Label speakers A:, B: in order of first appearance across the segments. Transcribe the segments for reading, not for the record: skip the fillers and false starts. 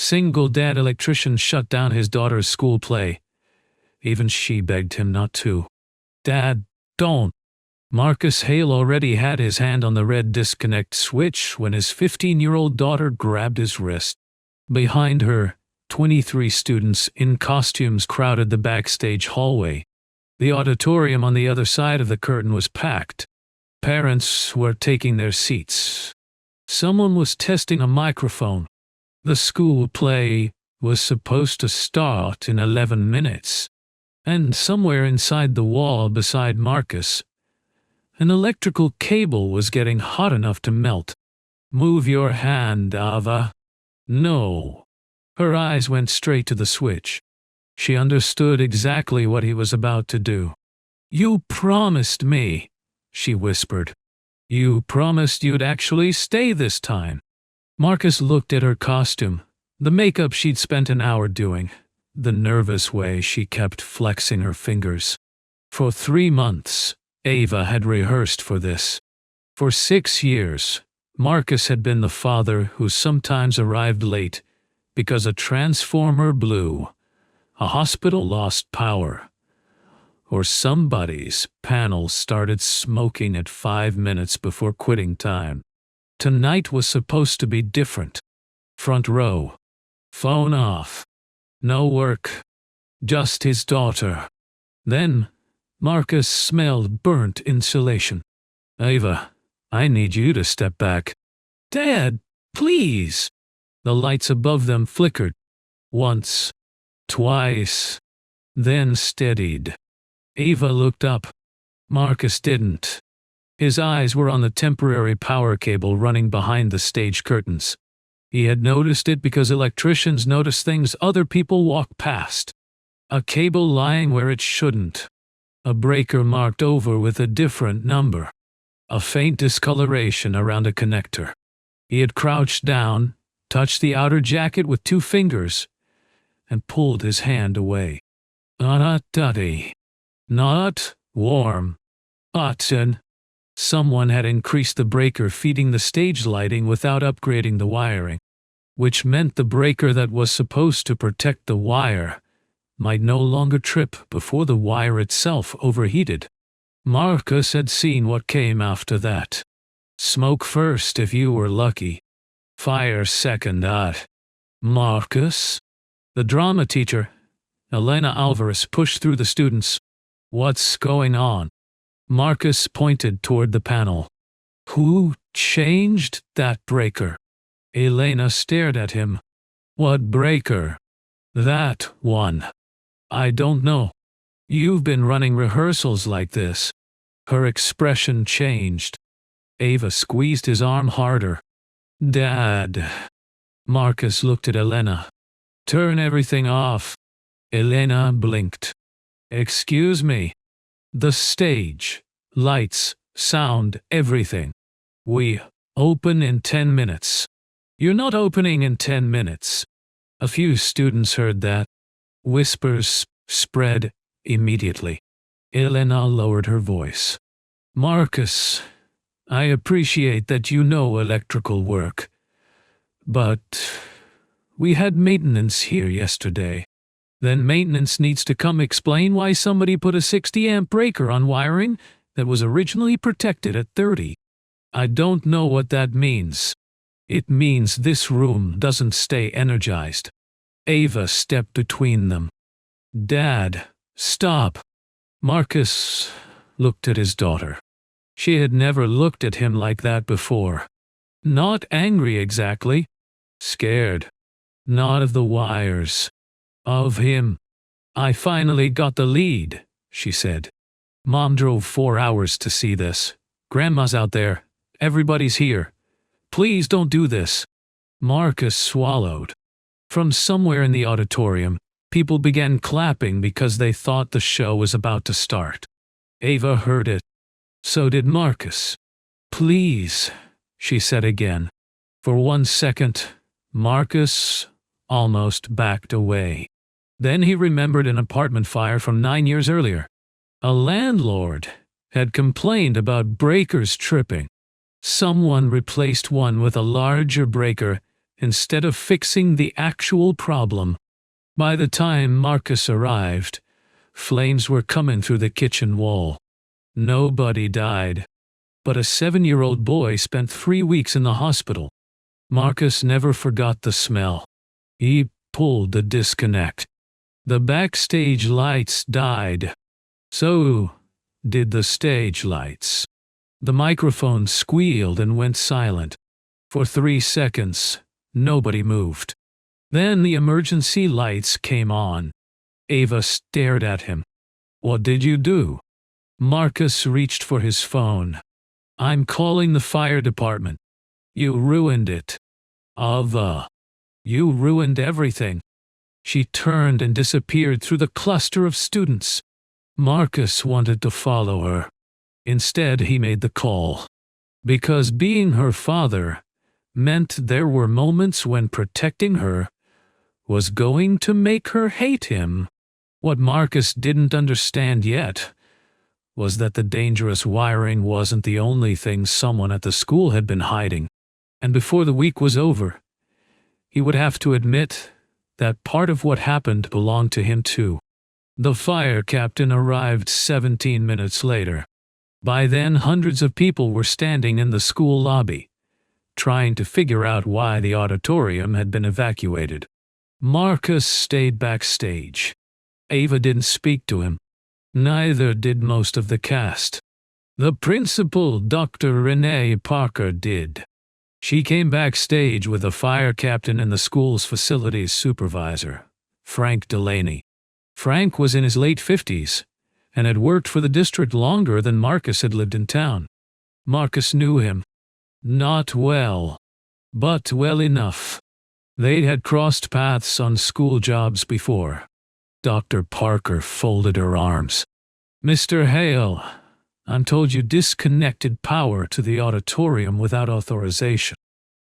A: single dad electrician shut down his daughter's school play. Even she begged him not to. "Dad, don't." Marcus Hale already had his hand on the red disconnect switch when his 15-year-old daughter grabbed his wrist. Behind her, 23 students in costumes crowded the backstage hallway. The auditorium on the other side of the curtain was packed. Parents were taking their seats. Someone was testing a microphone. The school play was supposed to start in 11 minutes. And somewhere inside the wall beside Marcus, an electrical cable was getting hot enough to melt. "Move your hand, Ava." "No." Her eyes went straight to the switch. She understood exactly what he was about to do. "You promised me," she whispered. "You promised you'd actually stay this time." Marcus looked at her costume, the makeup she'd spent an hour doing, the nervous way she kept flexing her fingers. For 3 months, Ava had rehearsed for this. For 6 years, Marcus had been the father who sometimes arrived late because a transformer blew, a hospital lost power, or somebody's panel started smoking at 5 minutes before quitting time. Tonight was supposed to be different. Front row. Phone off. No work. Just his daughter. Then, Marcus smelled burnt insulation. "Ava, I need you to step back." "Dad, please." The lights above them flickered. Once. Twice. Then steadied. Ava looked up. Marcus didn't. His eyes were on the temporary power cable running behind the stage curtains. He had noticed it because electricians notice things other people walk past. A cable lying where it shouldn't. A breaker marked over with a different number. A faint discoloration around a connector. He had crouched down, touched the outer jacket with 2 fingers, and pulled his hand away. Not dirty. Not warm. Hot. Someone had increased the breaker feeding the stage lighting without upgrading the wiring, which meant the breaker that was supposed to protect the wire might no longer trip before the wire itself overheated. Marcus had seen what came after that. Smoke first if you were lucky. Fire second. Marcus? The drama teacher, Elena Alvarez, pushed through the students. "What's going on?" Marcus pointed toward the panel. "Who changed that breaker?" Elena stared at him. "What breaker?" "That one." "I don't know. You've been running rehearsals like this." Her expression changed. Ava squeezed his arm harder. "Dad." Marcus looked at Elena. "Turn everything off." Elena blinked. "Excuse me." "The stage, lights, sound, everything. We open in 10 minutes. "You're not opening in 10 minutes. A few students heard that. Whispers spread immediately. Elena lowered her voice. "Marcus, I appreciate that you know electrical work, but we had maintenance here yesterday. Then maintenance needs to come explain why somebody put a 60-amp breaker on wiring that was originally protected at 30. I don't know what that means. It means this room doesn't stay energized." Ava stepped between them. "Dad, stop." Marcus looked at his daughter. She had never looked at him like that before. Not angry exactly. Scared. Not of the wires. Of him. "I finally got the lead," she said. "Mom drove 4 hours to see this. Grandma's out there. Everybody's here. Please don't do this." Marcus swallowed. From somewhere in the auditorium, people began clapping because they thought the show was about to start. Ava heard it. So did Marcus. "Please," she said again. For 1 second, Marcus almost backed away. Then he remembered an apartment fire from 9 years earlier. A landlord had complained about breakers tripping. Someone replaced one with a larger breaker instead of fixing the actual problem. By the time Marcus arrived, flames were coming through the kitchen wall. Nobody died, but a 7-year-old boy spent 3 weeks in the hospital. Marcus never forgot the smell. He pulled the disconnect. The backstage lights died. So did the stage lights. The microphone squealed and went silent. For 3 seconds, nobody moved. Then the emergency lights came on. Ava stared at him. "What did you do?" Marcus reached for his phone. "I'm calling the fire department." "You ruined it." "Ava, you ruined everything." She turned and disappeared through the cluster of students. Marcus wanted to follow her. Instead, he made the call. Because being her father meant there were moments when protecting her was going to make her hate him. What Marcus didn't understand yet was that the dangerous wiring wasn't the only thing someone at the school had been hiding. And before the week was over, he would have to admit that part of what happened belonged to him too. The fire captain arrived 17 minutes later. By then, hundreds of people were standing in the school lobby, trying to figure out why the auditorium had been evacuated. Marcus stayed backstage. Ava didn't speak to him. Neither did most of the cast. The principal, Dr. Renee Parker, did. She came backstage with the fire captain and the school's facilities supervisor, Frank Delaney. Frank was in his late 50s and had worked for the district longer than Marcus had lived in town. Marcus knew him. Not well, but well enough. They had crossed paths on school jobs before. Dr. Parker folded her arms. "Mr. Hale, I'm told you disconnected power to the auditorium without authorization."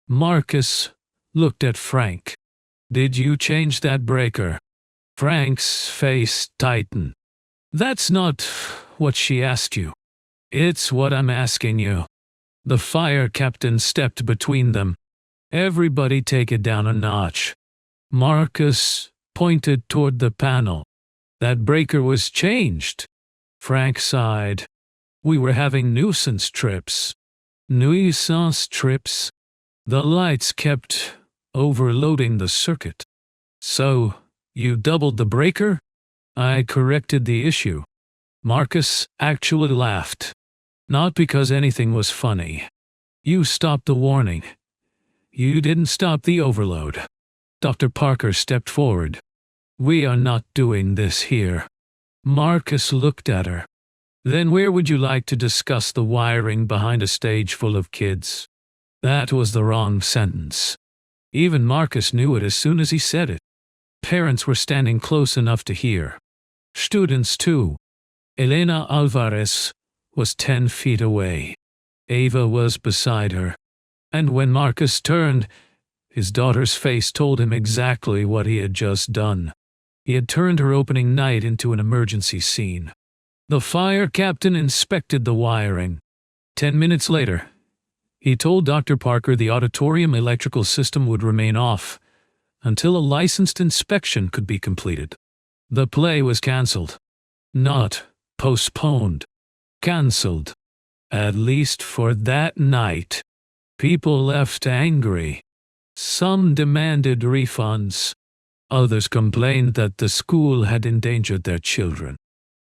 A: Marcus looked at Frank. "Did you change that breaker?" Frank's face tightened. "That's not what she asked you. It's what I'm asking you." The fire captain stepped between them. "Everybody take it down a notch." Marcus pointed toward the panel. "That breaker was changed." Frank sighed. "We were having nuisance trips." Nuisance trips? The lights kept overloading the circuit. "So, you doubled the breaker?" "I corrected the issue." Marcus actually laughed. Not because anything was funny. "You stopped the warning. You didn't stop the overload." Dr. Parker stepped forward. "We are not doing this here." Marcus looked at her. "Then where would you like to discuss the wiring behind a stage full of kids?" That was the wrong sentence. Even Marcus knew it as soon as he said it. Parents were standing close enough to hear. Students too. Elena Alvarez was 10 feet away. Ava was beside her. And when Marcus turned, his daughter's face told him exactly what he had just done. He had turned her opening night into an emergency scene. The fire captain inspected the wiring. 10 minutes later, he told Dr. Parker the auditorium electrical system would remain off until a licensed inspection could be completed. The play was canceled. Not postponed. Canceled. At least for that night. People left angry. Some demanded refunds. Others complained that the school had endangered their children.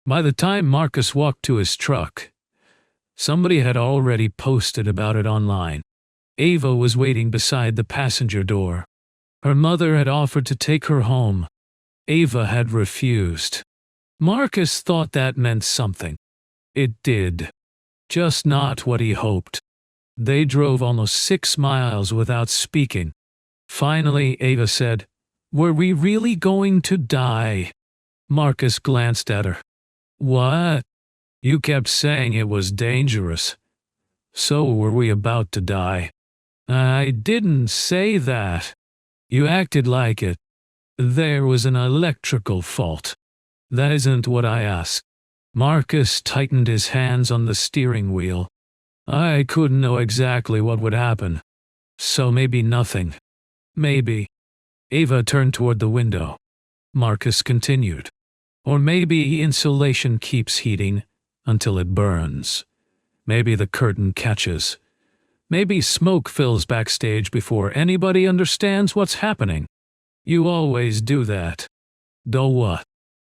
A: By the time Marcus walked to his truck, somebody had already posted about it online. Ava was waiting beside the passenger door. Her mother had offered to take her home. Ava had refused. Marcus thought that meant something. It did. Just not what he hoped. They drove almost 6 miles without speaking. Finally, Ava said, "Were we really going to die?" Marcus glanced at her. "What? You kept saying it was dangerous. So were we about to die?" "I didn't say that. You acted like it. There was an electrical fault." "That isn't what I asked." Marcus tightened his hands on the steering wheel. "I couldn't know exactly what would happen. So maybe nothing. Maybe. Ava turned toward the window. Marcus continued. Or maybe insulation keeps heating until it burns. Maybe the curtain catches. Maybe smoke fills backstage before anybody understands what's happening. You always do that. Do what?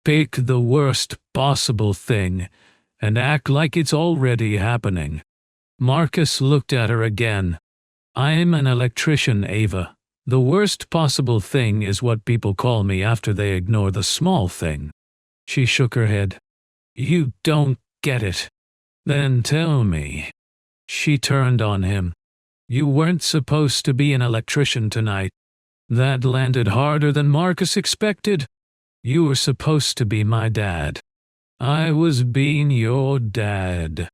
A: Pick the worst possible thing and act like it's already happening. Marcus looked at her again. I'm an electrician, Ava. The worst possible thing is what people call me after they ignore the small thing. She shook her head. You don't get it. Then tell me. She turned on him. You weren't supposed to be an electrician tonight. That landed harder than Marcus expected. You were supposed to be my dad. I was being your dad.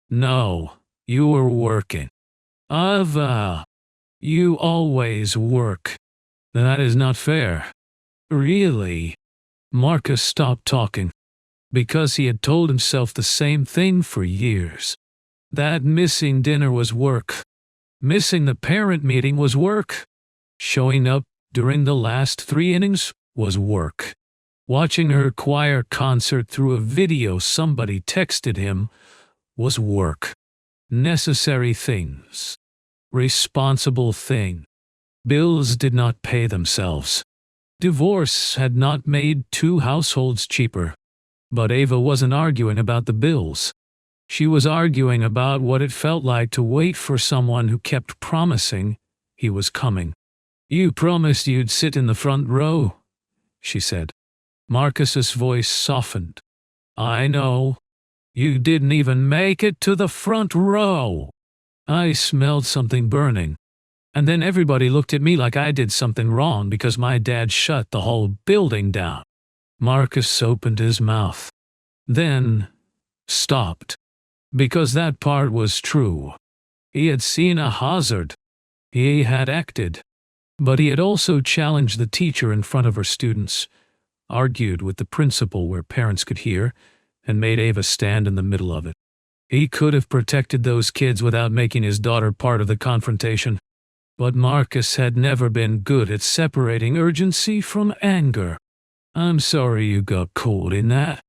A: No, you were working. Ava, you always work. That is not fair. Really? Marcus stopped talking, because he had told himself the same thing for years. That missing dinner was work. Missing the parent meeting was work. Showing up during the last 3 innings was work. Watching her choir concert through a video somebody texted him was work. Necessary things. Responsible thing. Bills did not pay themselves. Divorce had not made 2 households cheaper. But Ava wasn't arguing about the bills. She was arguing about what it felt like to wait for someone who kept promising he was coming. You promised you'd sit in the front row, she said. Marcus's voice softened. I know. You didn't even make it to the front row. I smelled something burning. And then everybody looked at me like I did something wrong because my dad shut the whole building down. Marcus opened his mouth. Then stopped. Because that part was true. He had seen a hazard. He had acted. But he had also challenged the teacher in front of her students, argued with the principal where parents could hear, and made Ava stand in the middle of it. He could have protected those kids without making his daughter part of the confrontation. But Marcus had never been good at separating urgency from anger. I'm sorry you got caught in that.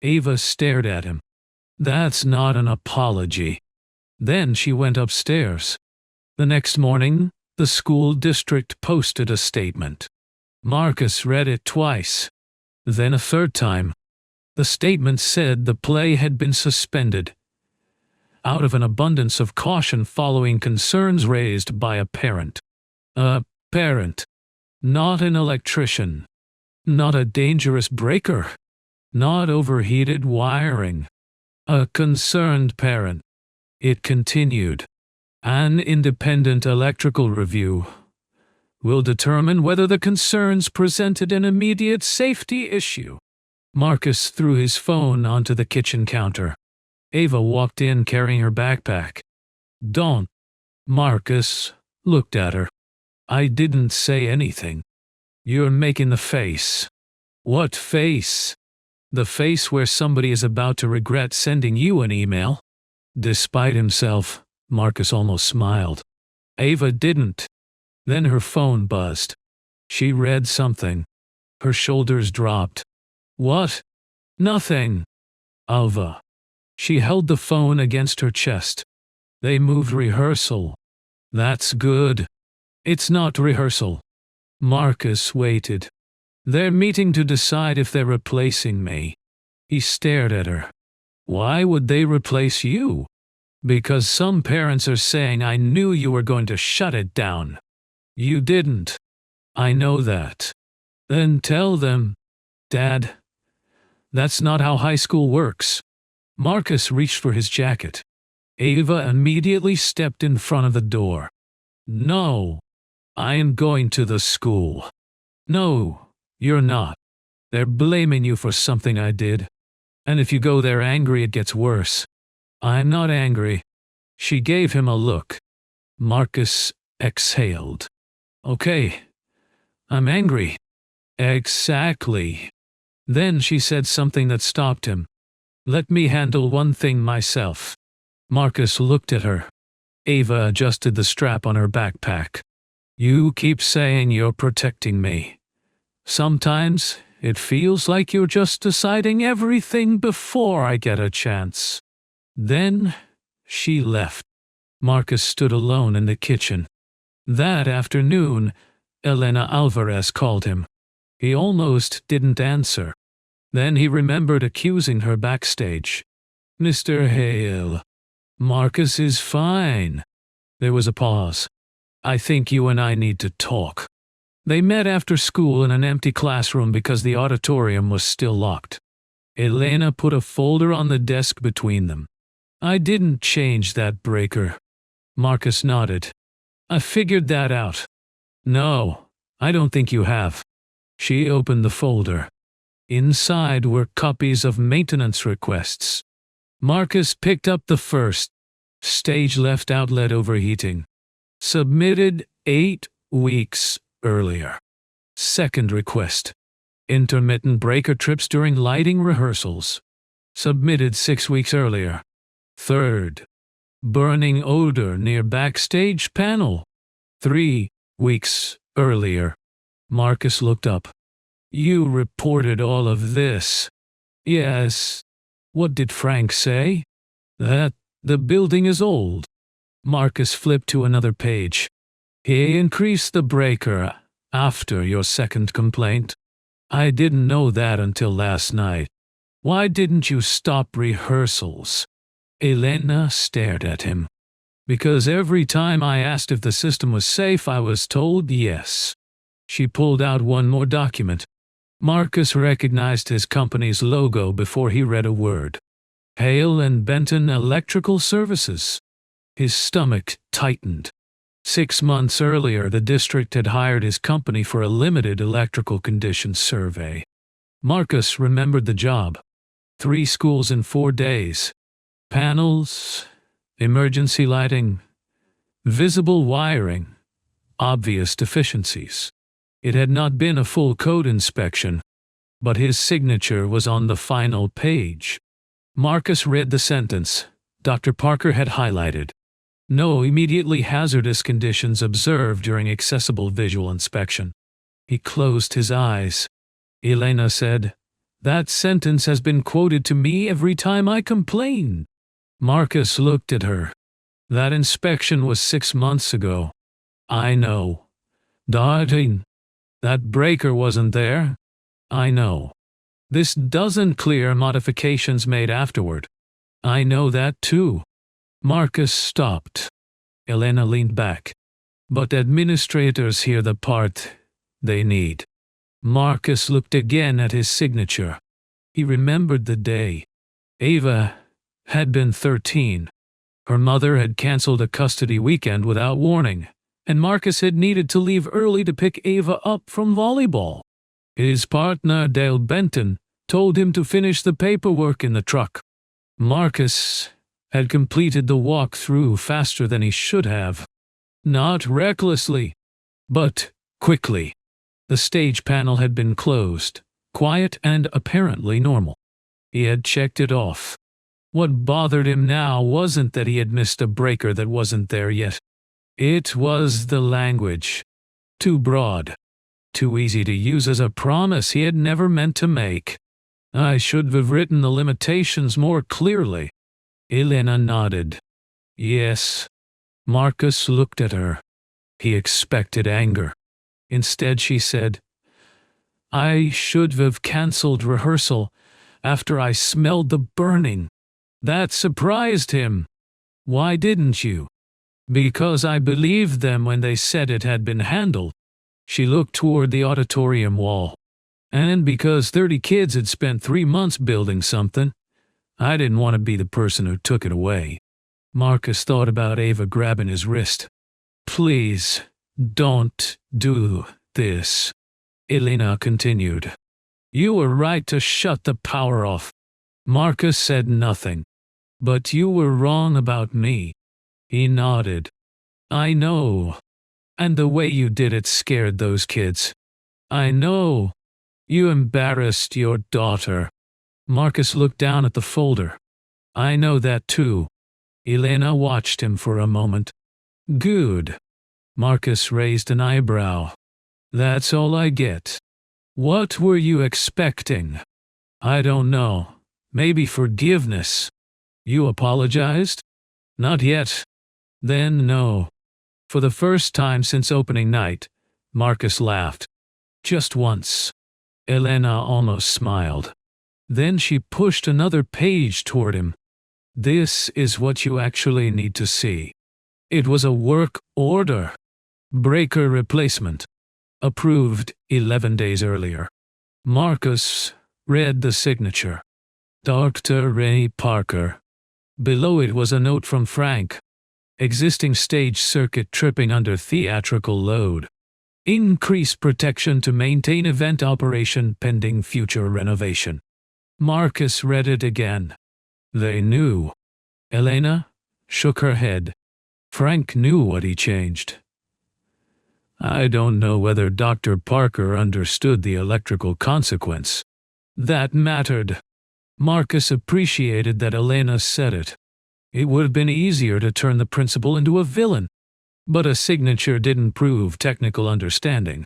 A: Ava stared at him. That's not an apology. Then she went upstairs. The next morning, the school district posted a statement. Marcus read it twice. Then a third time. The statement said the play had been suspended, out of an abundance of caution following concerns raised by a parent. A parent. Not an electrician. Not a dangerous breaker. Not overheated wiring. A concerned parent. It continued. An independent electrical review will determine whether the concerns presented an immediate safety issue. Marcus threw his phone onto the kitchen counter. Ava walked in carrying her backpack. Don't. Marcus looked at her. I didn't say anything. You're making the face. What face? The face where somebody is about to regret sending you an email. Despite himself, Marcus almost smiled. Ava didn't. Then her phone buzzed. She read something. Her shoulders dropped. What? Nothing. Ava. She held the phone against her chest. They moved rehearsal. That's good. It's not rehearsal. Marcus waited. They're meeting to decide if they're replacing me. He stared at her. Why would they replace you? Because some parents are saying I knew you were going to shut it down. You didn't. I know that. Then tell them. Dad. That's not how high school works. Marcus reached for his jacket. Ava immediately stepped in front of the door. No. I am going to the school. No, you're not. They're blaming you for something I did. And if you go there angry, it gets worse. I'm not angry. She gave him a look. Marcus exhaled. Okay. I'm angry. Exactly. Then she said something that stopped him. Let me handle one thing myself. Marcus looked at her. Ava adjusted the strap on her backpack. You keep saying you're protecting me. Sometimes it feels like you're just deciding everything before I get a chance. Then she left. Marcus stood alone in the kitchen. That afternoon, Elena Alvarez called him. He almost didn't answer. Then he remembered accusing her backstage. Mr. Hale, Marcus is fine. There was a pause. I think you and I need to talk. They met after school in an empty classroom because the auditorium was still locked. Elena put a folder on the desk between them. I didn't change that breaker. Marcus nodded. I figured that out. No, I don't think you have. She opened the folder. Inside were copies of maintenance requests. Marcus picked up the first. Stage left outlet overheating. Submitted 8 weeks earlier. Second request. Intermittent breaker trips during lighting rehearsals. Submitted 6 weeks earlier. Third. Burning odor near backstage panel. 3 weeks earlier. Marcus looked up. You reported all of this. Yes. What did Frank say? That the building is old. Marcus flipped to another page. He increased the breaker after your second complaint. I didn't know that until last night. Why didn't you stop rehearsals? Elena stared at him. Because every time I asked if the system was safe, I was told yes. She pulled out one more document. Marcus recognized his company's logo before he read a word. Hale and Benton Electrical Services. His stomach tightened. 6 months earlier, the district had hired his company for a limited electrical conditions survey. Marcus remembered the job. 3 schools in 4 days. Panels, emergency lighting, visible wiring, obvious deficiencies. It had not been a full code inspection, but his signature was on the final page. Marcus read the sentence Dr. Parker had highlighted. No immediately hazardous conditions observed during accessible visual inspection. He closed his eyes. Elena said, That sentence has been quoted to me every time I complain. Marcus looked at her. That inspection was 6 months ago. I know. Darling, that breaker wasn't there. I know. This doesn't clear modifications made afterward. I know that too. Marcus stopped. Elena leaned back. But administrators hear the part they need. Marcus looked again at his signature. He remembered the day. Ava had been 13. Her mother had canceled a custody weekend without warning, and Marcus had needed to leave early to pick Ava up from volleyball. His partner, Dale Benton, told him to finish the paperwork in the truck. Marcus had completed the walk through faster than he should have. Not recklessly, but quickly. The stage panel had been closed, quiet and apparently normal. He had checked it off. What bothered him now wasn't that he had missed a breaker that wasn't there yet. It was the language. Too broad. Too easy to use as a promise he had never meant to make. I should have written the limitations more clearly. Elena nodded. Yes. Marcus looked at her. He expected anger. Instead she said, I should have canceled rehearsal after I smelled the burning. That surprised him. Why didn't you? Because I believed them when they said it had been handled. She looked toward the auditorium wall. And because 30 kids had spent 3 months building something, I didn't want to be the person who took it away. Marcus thought about Ava grabbing his wrist. Please, don't do this. Elena continued. You were right to shut the power off. Marcus said nothing. But you were wrong about me. He nodded. I know. And the way you did it scared those kids. I know. You embarrassed your daughter. Marcus looked down at the folder. I know that too. Elena watched him for a moment. Good. Marcus raised an eyebrow. That's all I get. What were you expecting? I don't know. Maybe forgiveness. You apologized? Not yet. Then no. For the first time since opening night, Marcus laughed. Just once. Elena almost smiled. Then she pushed another page toward him. This is what you actually need to see. It was a work order. Breaker replacement. Approved 11 days earlier. Marcus read the signature. Dr. Ray Parker. Below it was a note from Frank. Existing stage circuit tripping under theatrical load. Increase protection to maintain event operation pending future renovation. Marcus read it again. They knew. Elena shook her head. Frank knew what he changed. I don't know whether Dr. Parker understood the electrical consequence. That mattered. Marcus appreciated that Elena said it. It would have been easier to turn the principal into a villain. But a signature didn't prove technical understanding.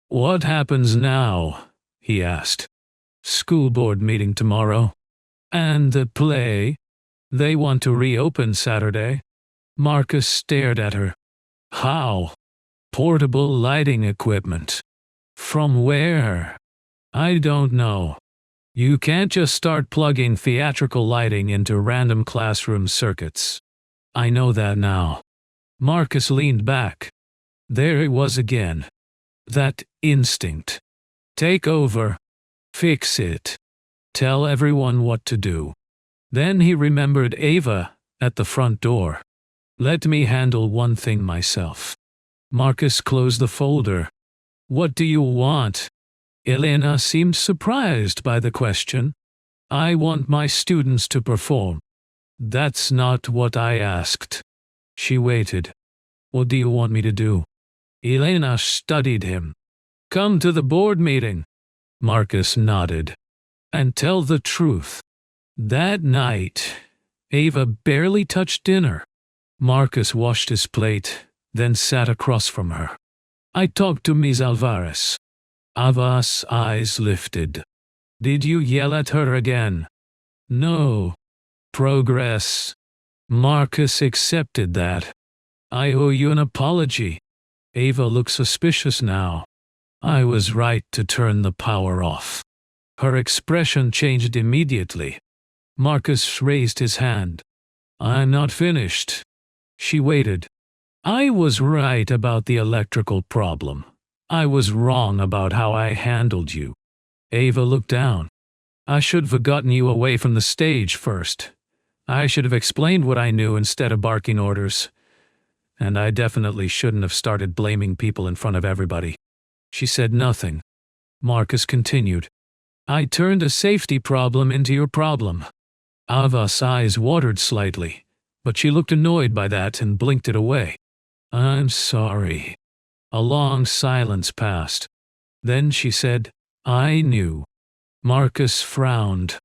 A: What happens now? He asked. School board meeting tomorrow. And the play? They want to reopen Saturday. Marcus stared at her. How? Portable lighting equipment. From where? I don't know. You can't just start plugging theatrical lighting into random classroom circuits. I know that now. Marcus leaned back. There it was again. That instinct. Take over. Fix it. Tell everyone what to do. Then he remembered Ava at the front door. Let me handle one thing myself. Marcus closed the folder. What do you want? Elena seemed surprised by the question. I want my students to perform. That's not what I asked. She waited. What do you want me to do? Elena studied him. Come to the board meeting. Marcus nodded. And tell the truth. That night, Ava barely touched dinner. Marcus washed his plate, then sat across from her. I talked to Ms. Alvarez. Ava's eyes lifted. Did you yell at her again? No. Progress. Marcus accepted that. I owe you an apology. Ava looked suspicious now. I was right to turn the power off. Her expression changed immediately. Marcus raised his hand. I'm not finished. She waited. I was right about the electrical problem. I was wrong about how I handled you. Ava looked down. I should have gotten you away from the stage first. I should have explained what I knew instead of barking orders. And I definitely shouldn't have started blaming people in front of everybody. She said nothing. Marcus continued. I turned a safety problem into your problem. Ava's eyes watered slightly, but she looked annoyed by that and blinked it away. I'm sorry. A long silence passed. Then she said, I knew. Marcus frowned.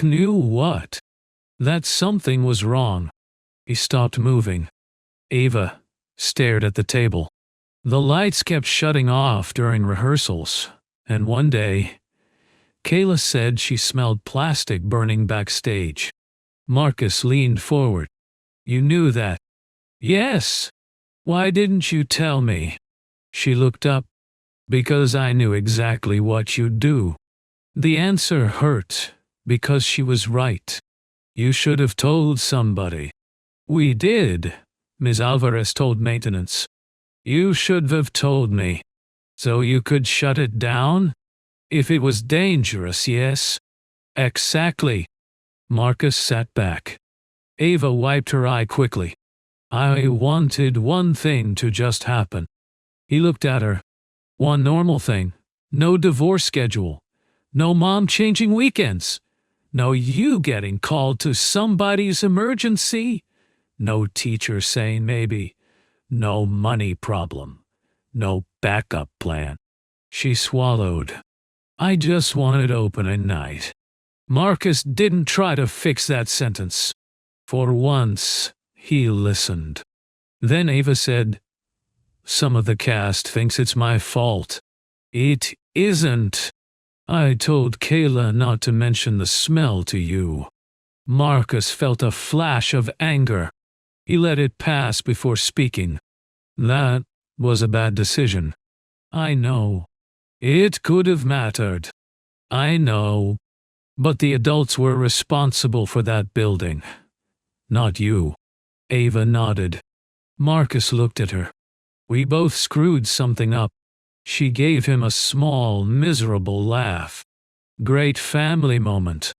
A: Knew what? That something was wrong. He stopped moving. Ava stared at the table. The lights kept shutting off during rehearsals, and one day, Kayla said she smelled plastic burning backstage. Marcus leaned forward. You knew that? Yes. Why didn't you tell me? She looked up. Because I knew exactly what you'd do. The answer hurt, because she was right. You should have told somebody. We did, Ms. Alvarez told maintenance. You should have told me. So you could shut it down? If it was dangerous, yes. Exactly. Marcus sat back. Ava wiped her eye quickly. I wanted one thing to just happen. He looked at her. One normal thing. No divorce schedule. No mom changing weekends. No you getting called to somebody's emergency. No teacher saying maybe. No money problem. No backup plan. She swallowed. I just wanted opening night. Marcus didn't try to fix that sentence. For once, he listened. Then Ava said, Some of the cast thinks it's my fault. It isn't. I told Kayla not to mention the smell to you." Marcus felt a flash of anger. He let it pass before speaking. "That was a bad decision. I know. It could have mattered. I know. But the adults were responsible for that building. Not you." Ava nodded. Marcus looked at her. "We both screwed something up." She gave him a small, miserable laugh. "Great family moment."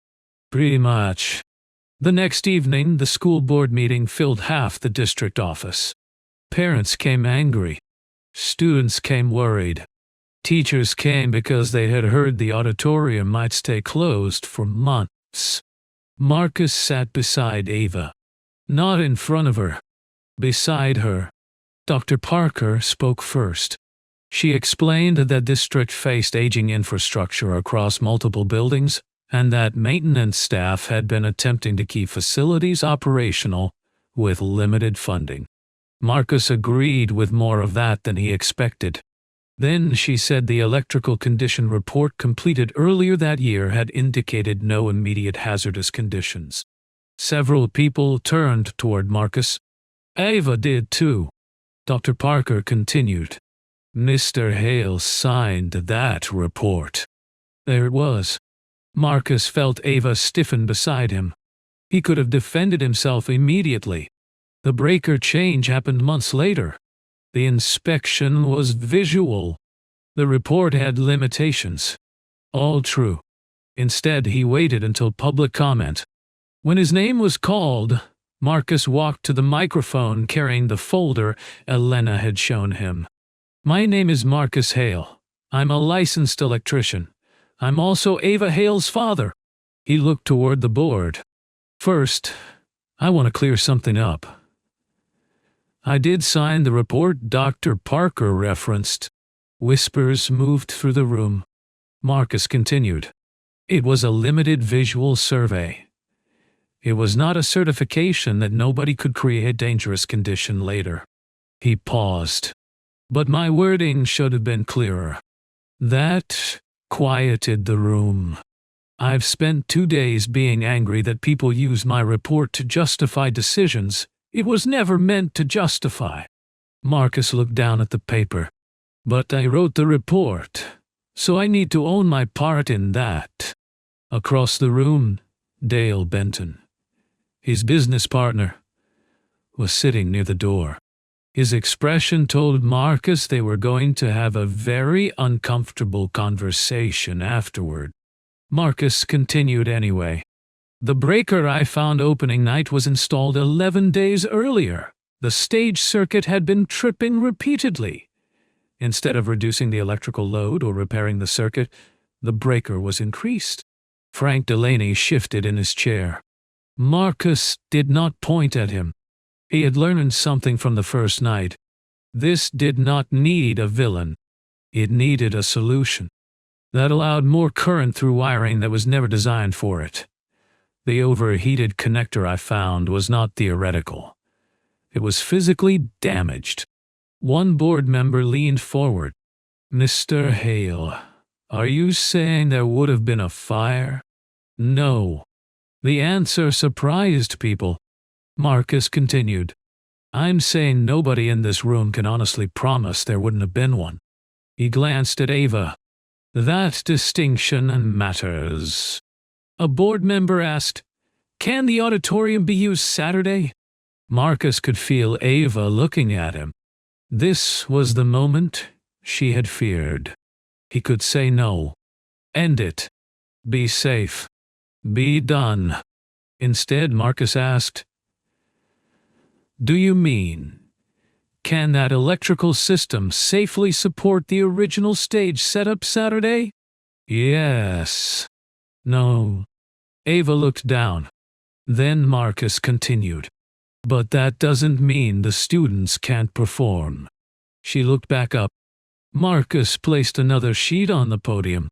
A: "Pretty much." The next evening, the school board meeting filled half the district office. Parents came angry. Students came worried. Teachers came because they had heard the auditorium might stay closed for months. Marcus sat beside Ava. Not in front of her. Beside her. Dr. Parker spoke first. She explained that the district faced aging infrastructure across multiple buildings and that maintenance staff had been attempting to keep facilities operational with limited funding. Marcus agreed with more of that than he expected. Then she said the electrical condition report completed earlier that year had indicated no immediate hazardous conditions. Several people turned toward Marcus. Ava did too. Dr. Parker continued. Mr. Hale signed that report. There it was. Marcus felt Ava stiffen beside him. He could have defended himself immediately. The breaker change happened months later. The inspection was visual. The report had limitations. All true. Instead, he waited until public comment. When his name was called, Marcus walked to the microphone carrying the folder Elena had shown him. My name is Marcus Hale. I'm a licensed electrician. I'm also Ava Hale's father. He looked toward the board. First, I want to clear something up. I did sign the report Dr. Parker referenced. Whispers moved through the room. Marcus continued. It was a limited visual survey. It was not a certification that nobody could create a dangerous condition later. He paused. But my wording should have been clearer. That quieted the room. I've spent 2 days being angry that people use my report to justify decisions it was never meant to justify. Marcus looked down at the paper. But I wrote the report, so I need to own my part in that. Across the room, Dale Benton, his business partner, was sitting near the door. His expression told Marcus they were going to have a very uncomfortable conversation afterward. Marcus continued anyway. The breaker I found opening night was installed 11 days earlier. The stage circuit had been tripping repeatedly. Instead of reducing the electrical load or repairing the circuit, the breaker was increased. Frank Delaney shifted in his chair. Marcus did not point at him. He had learned something from the first night. This did not need a villain. It needed a solution that allowed more current through wiring that was never designed for it. The overheated connector I found was not theoretical. It was physically damaged. One board member leaned forward. Mr. Hale, are you saying there would have been a fire? No. The answer surprised people. Marcus continued. I'm saying nobody in this room can honestly promise there wouldn't have been one. He glanced at Ava. That distinction matters. A board member asked, Can the auditorium be used Saturday? Marcus could feel Ava looking at him. This was the moment she had feared. He could say no. End it. Be safe. Be done. Instead, Marcus asked, Do you mean, can that electrical system safely support the original stage setup Saturday? Yes. No. Ava looked down. Then Marcus continued. But that doesn't mean the students can't perform. She looked back up. Marcus placed another sheet on the podium.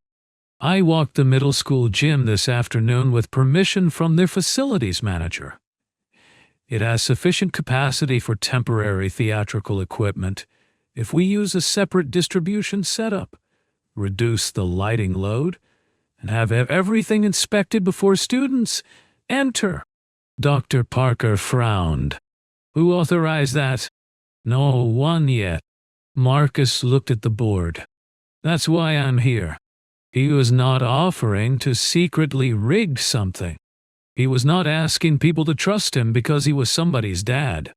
A: I walked the middle school gym this afternoon with permission from their facilities manager. It has sufficient capacity for temporary theatrical equipment. If we use a separate distribution setup, reduce the lighting load, and have everything inspected before students enter." Dr. Parker frowned. "Who authorized that?" "No one yet." Marcus looked at the board. "That's why I'm here." He was not offering to secretly rig something. He was not asking people to trust him because he was somebody's dad.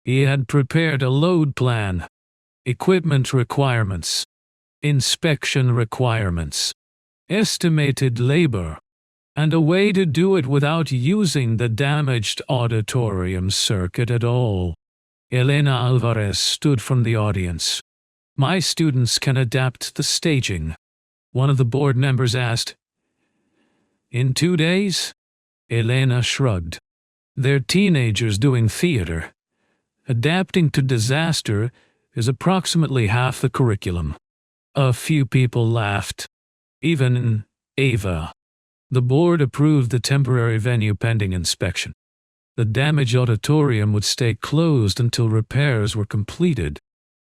A: He had prepared a load plan, equipment requirements, inspection requirements, estimated labor, and a way to do it without using the damaged auditorium circuit at all. Elena Alvarez stood from the audience. "My students can adapt the staging," one of the board members asked. "In 2 days?" Elena shrugged. "They're teenagers doing theater. Adapting to disaster is approximately half the curriculum." A few people laughed. Even Ava. The board approved the temporary venue pending inspection. The damaged auditorium would stay closed until repairs were completed.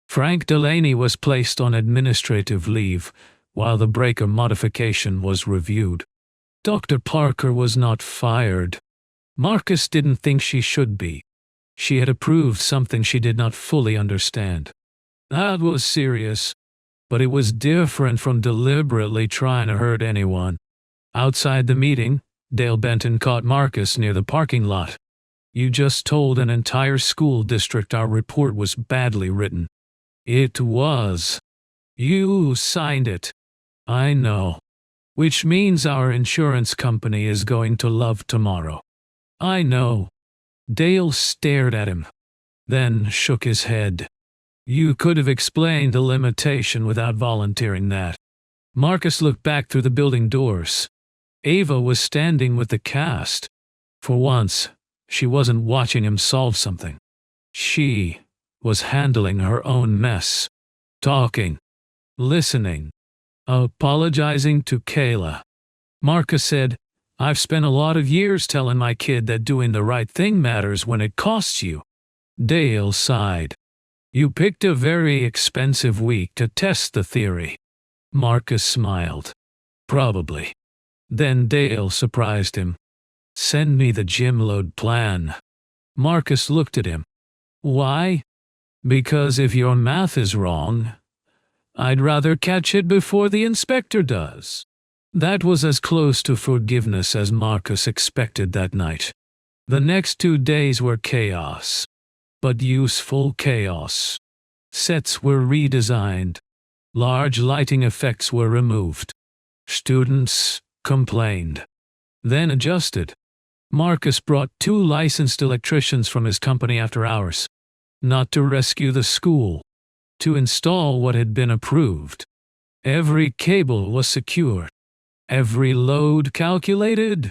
A: Frank Delaney was placed on administrative leave while the breaker modification was reviewed. Dr. Parker was not fired. Marcus didn't think she should be. She had approved something she did not fully understand. That was serious, but it was different from deliberately trying to hurt anyone. Outside the meeting, Dale Benton caught Marcus near the parking lot. "You just told an entire school district our report was badly written." "It was. You signed it." "I know. Which means our insurance company is going to love tomorrow." "I know." Dale stared at him, then shook his head. "You could have explained the limitation without volunteering that." Marcus looked back through the building doors. Ava was standing with the cast. For once, she wasn't watching him solve something. She was handling her own mess. Talking, listening, apologizing to Kayla. Marcus said, "I've spent a lot of years telling my kid that doing the right thing matters when it costs you." Dale sighed. "You picked a very expensive week to test the theory." Marcus smiled. "Probably." Then Dale surprised him. "Send me the gym load plan." Marcus looked at him. "Why?" "Because if your math is wrong, I'd rather catch it before the inspector does." That was as close to forgiveness as Marcus expected that night. The next 2 days were chaos, but useful chaos. Sets were redesigned. Large lighting effects were removed. Students complained, then adjusted. Marcus brought 2 licensed electricians from his company after hours, not to rescue the school, to install what had been approved. Every cable was secured, every load calculated,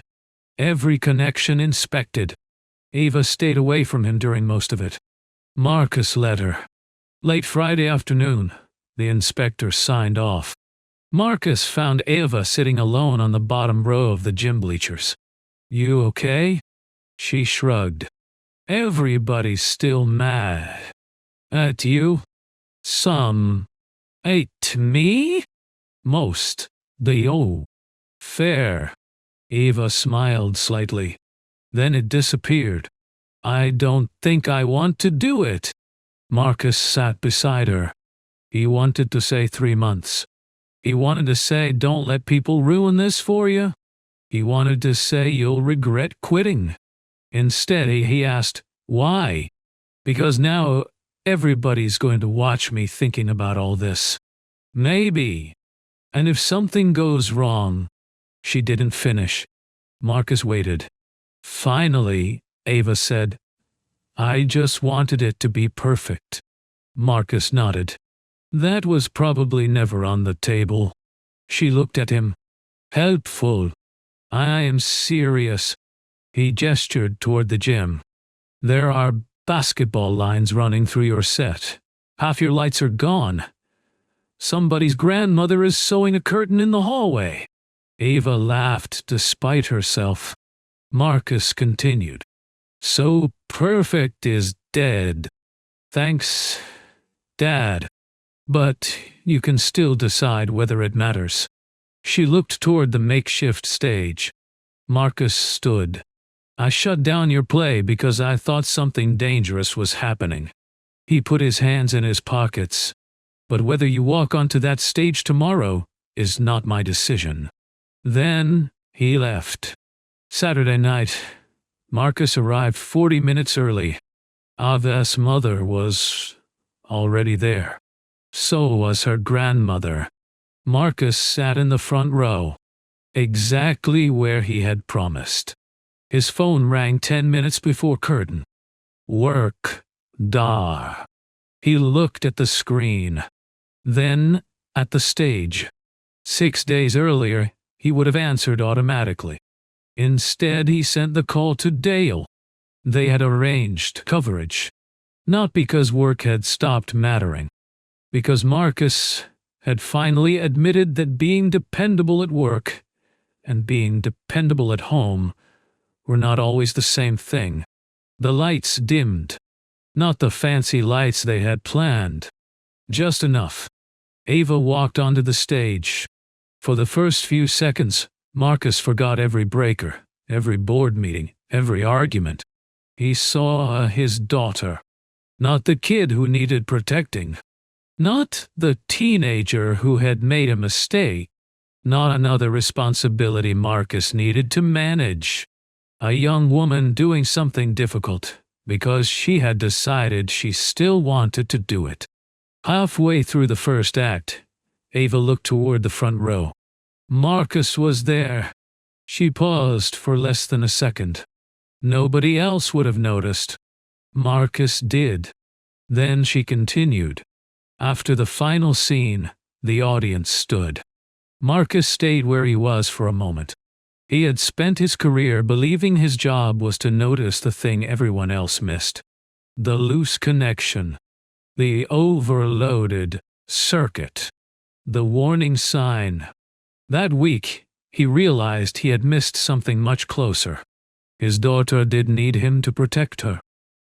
A: every connection inspected. Ava stayed away from him during most of it. Marcus led her. Late Friday afternoon, the inspector signed off. Marcus found Ava sitting alone on the bottom row of the gym bleachers. "You okay?" She shrugged. "Everybody's still mad." "At you?" "Some." "At me?" "Most. Fair." Ava smiled slightly. Then it disappeared. "I don't think I want to do it." Marcus sat beside her. He wanted to say 3 months. He wanted to say, "Don't let people ruin this for you." He wanted to say, "You'll regret quitting." Instead, he asked, "Why?" "Because now everybody's going to watch me thinking about all this." "Maybe. And if something goes wrong." She didn't finish. Marcus waited. Finally, Ava said, "I just wanted it to be perfect." Marcus nodded. "That was probably never on the table." She looked at him. "Helpful. I am serious." He gestured toward the gym. "There are basketball lines running through your set. Half your lights are gone. Somebody's grandmother is sewing a curtain in the hallway." Ava laughed despite herself. Marcus continued. "So perfect is dead. Thanks, Dad." But you can still decide whether it matters. She looked toward the makeshift stage. Marcus stood. I shut down your play because I thought something dangerous was happening. He put his hands in his pockets. But whether you walk onto that stage tomorrow is not my decision. Then he left. Saturday night, Marcus arrived 40 minutes early. Ava's mother was already there. So was her grandmother. Marcus sat in the front row, exactly where he had promised. His phone rang 10 minutes before curtain. Work. Dar. He looked at the screen, then at the stage. 6 days earlier, he would have answered automatically. Instead, he sent the call to Dale. They had arranged coverage, not because work had stopped mattering, because Marcus had finally admitted that being dependable at work and being dependable at home were not always the same thing. The lights dimmed. Not the fancy lights they had planned. Just enough. Ava walked onto the stage. For the first few seconds, Marcus forgot every breaker, every board meeting, every argument. He saw his daughter. Not the kid who needed protecting. Not the teenager who had made a mistake. Not another responsibility Marcus needed to manage. A young woman doing something difficult because she had decided she still wanted to do it. Halfway through the first act, Ava looked toward the front row. Marcus was there. She paused for less than a second. Nobody else would have noticed. Marcus did. Then she continued. After the final scene, the audience stood. Marcus stayed where he was for a moment. He had spent his career believing his job was to notice the thing everyone else missed. The loose connection. The overloaded circuit. The warning sign. That week, he realized he had missed something much closer. His daughter did need him to protect her.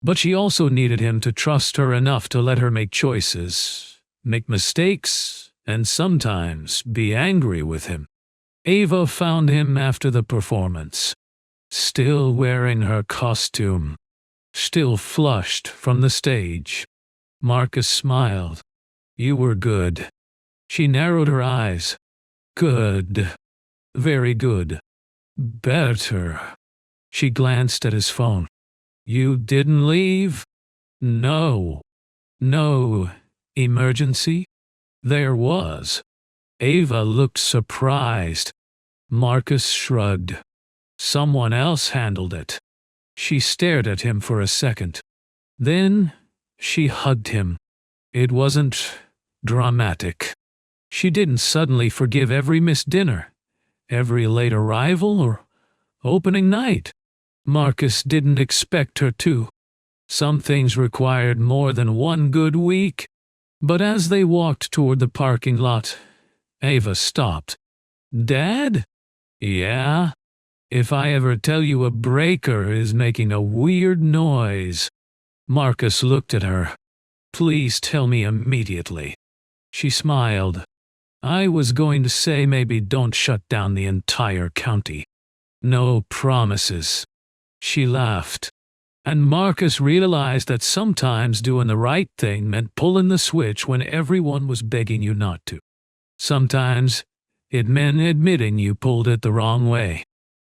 A: But she also needed him to trust her enough to let her make choices, make mistakes, and sometimes be angry with him. Ava found him after the performance, still wearing her costume, still flushed from the stage. Marcus smiled. You were good. She narrowed her eyes. Good. Very good. Better. She glanced at his phone. You didn't leave? No. No emergency? There was. Ava looked surprised. Marcus shrugged. Someone else handled it. She stared at him for a second. Then she hugged him. It wasn't dramatic. She didn't suddenly forgive every missed dinner, every late arrival or opening night. Marcus didn't expect her to. Some things required more than one good week. But as they walked toward the parking lot, Ava stopped. Dad? Yeah? If I ever tell you a breaker is making a weird noise. Marcus looked at her. Please tell me immediately. She smiled. I was going to say maybe don't shut down the entire county. No promises. She laughed. And Marcus realized that sometimes doing the right thing meant pulling the switch when everyone was begging you not to. Sometimes it meant admitting you pulled it the wrong way.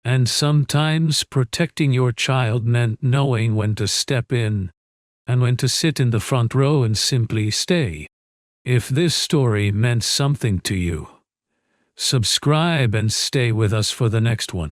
A: And sometimes protecting your child meant knowing when to step in and when to sit in the front row and simply stay. If this story meant something to you, subscribe and stay with us for the next one.